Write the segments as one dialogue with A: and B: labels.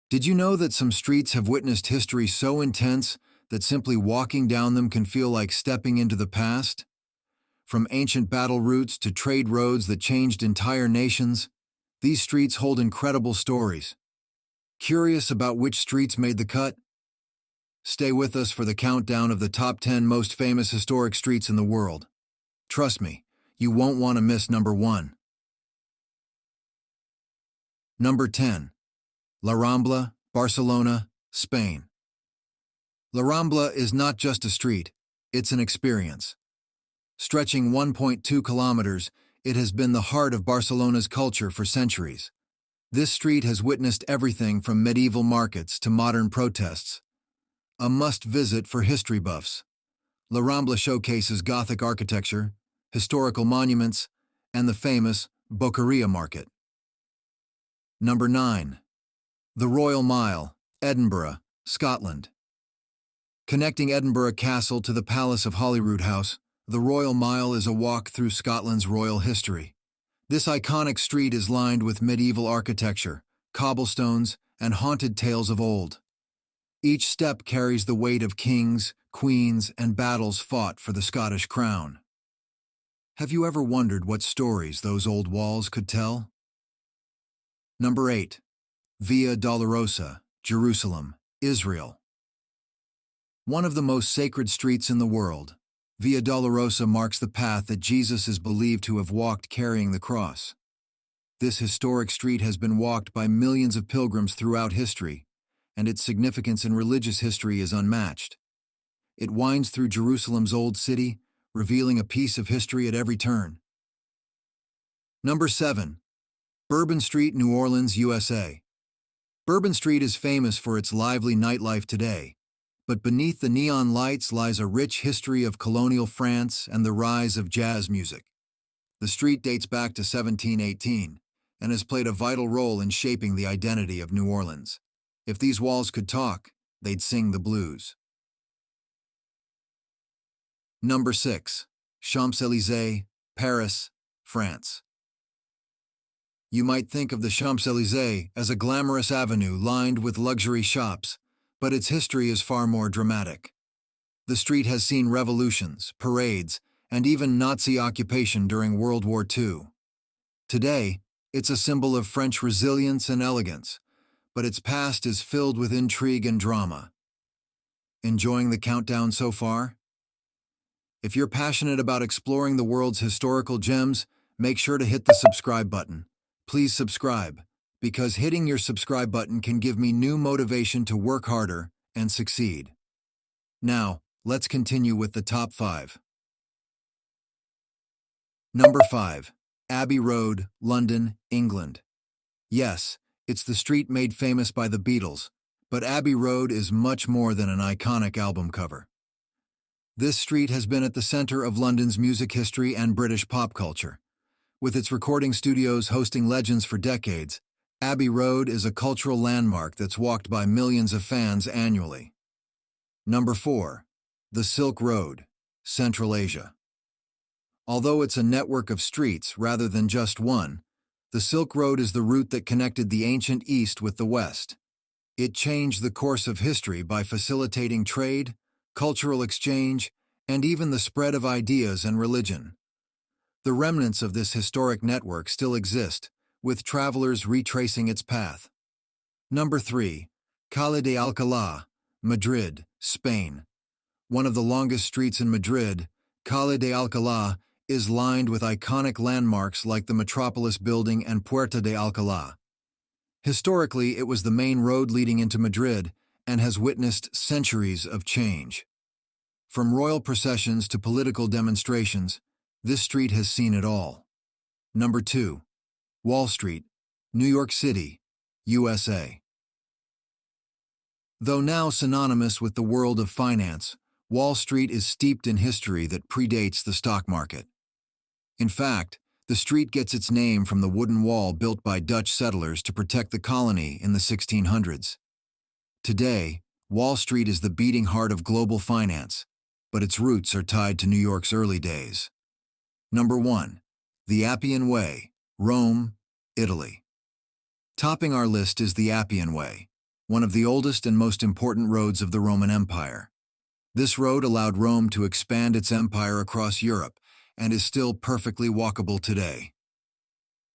A: Did you know that some streets have witnessed history so intense that simply walking down them can feel like stepping into the past? From ancient battle routes to trade roads that changed entire nations, these streets hold incredible stories. Curious about which streets made the cut? Stay with us for the countdown of the top 10 most famous historic streets in the world. Trust me, you won't want to miss number 1. Number 10. La Rambla, Barcelona, Spain. La Rambla is not just a street, it's an experience. Stretching 1.2 kilometers, it has been the heart of Barcelona's culture for centuries. This street has witnessed everything from medieval markets to modern protests. A must-visit for history buffs. La Rambla showcases Gothic architecture, historical monuments, and the famous Boqueria Market. Number 9. The Royal Mile, Edinburgh, Scotland. Connecting Edinburgh Castle to the Palace of Holyrood House, the Royal Mile is a walk through Scotland's royal history. This iconic street is lined with medieval architecture, cobblestones, and haunted tales of old. Each step carries the weight of kings, queens, and battles fought for the Scottish crown. Have you ever wondered what stories those old walls could tell? Number 8. Via Dolorosa, Jerusalem, Israel. One of the most sacred streets in the world, Via Dolorosa marks the path that Jesus is believed to have walked carrying the cross. This historic street has been walked by millions of pilgrims throughout history, and its significance in religious history is unmatched. It winds through Jerusalem's old city, revealing a piece of history at every turn. Number 7. Bourbon Street, New Orleans, USA. Bourbon Street is famous for its lively nightlife today, but beneath the neon lights lies a rich history of colonial France and the rise of jazz music. The street dates back to 1718 and has played a vital role in shaping the identity of New Orleans. If these walls could talk, they'd sing the blues. Number 6. Champs-Élysées, Paris, France. You might think of the Champs-Élysées as a glamorous avenue lined with luxury shops, but its history is far more dramatic. The street has seen revolutions, parades, and even Nazi occupation during World War II. Today, it's a symbol of French resilience and elegance, but its past is filled with intrigue and drama. Enjoying the countdown so far? If you're passionate about exploring the world's historical gems, make sure to hit the subscribe button. Please subscribe, because hitting your subscribe button can give me new motivation to work harder and succeed. Now, let's continue with the top 5. Number 5. Abbey Road, London, England. Yes, it's the street made famous by the Beatles, but Abbey Road is much more than an iconic album cover. This street has been at the center of London's music history and British pop culture. With its recording studios hosting legends for decades, Abbey Road is a cultural landmark that's walked by millions of fans annually. Number 4. The Silk Road, Central Asia. Although it's a network of streets rather than just one, the Silk Road is the route that connected the ancient East with the West. It changed the course of history by facilitating trade, cultural exchange, and even the spread of ideas and religion. The remnants of this historic network still exist, with travelers retracing its path. Number 3. Calle de Alcalá, Madrid, Spain. One of the longest streets in Madrid, Calle de Alcalá is lined with iconic landmarks like the Metropolis Building and Puerta de Alcalá. Historically, it was the main road leading into Madrid and has witnessed centuries of change. From royal processions to political demonstrations, this street has seen it all. Number 2. Wall Street, New York City, USA. Though now synonymous with the world of finance, Wall Street is steeped in history that predates the stock market. In fact, the street gets its name from the wooden wall built by Dutch settlers to protect the colony in the 1600s. Today, Wall Street is the beating heart of global finance, but its roots are tied to New York's early days. Number 1. The Appian Way, Rome, Italy. Topping our list is the Appian Way, one of the oldest and most important roads of the Roman Empire. This road allowed Rome to expand its empire across Europe and is still perfectly walkable today.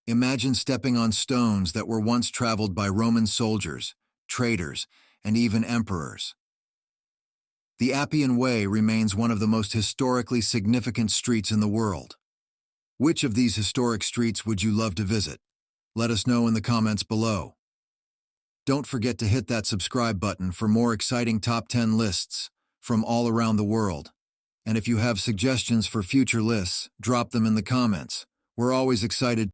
A: Imagine stepping on stones that were once traveled by Roman soldiers, traders, and even emperors. The Appian Way remains one of the most historically significant streets in the world. Which of these historic streets would you love to visit? Let us know in the comments below. Don't forget to hit that subscribe button for more exciting top 10 lists from all around the world. And if you have suggestions for future lists, drop them in the comments. We're always excited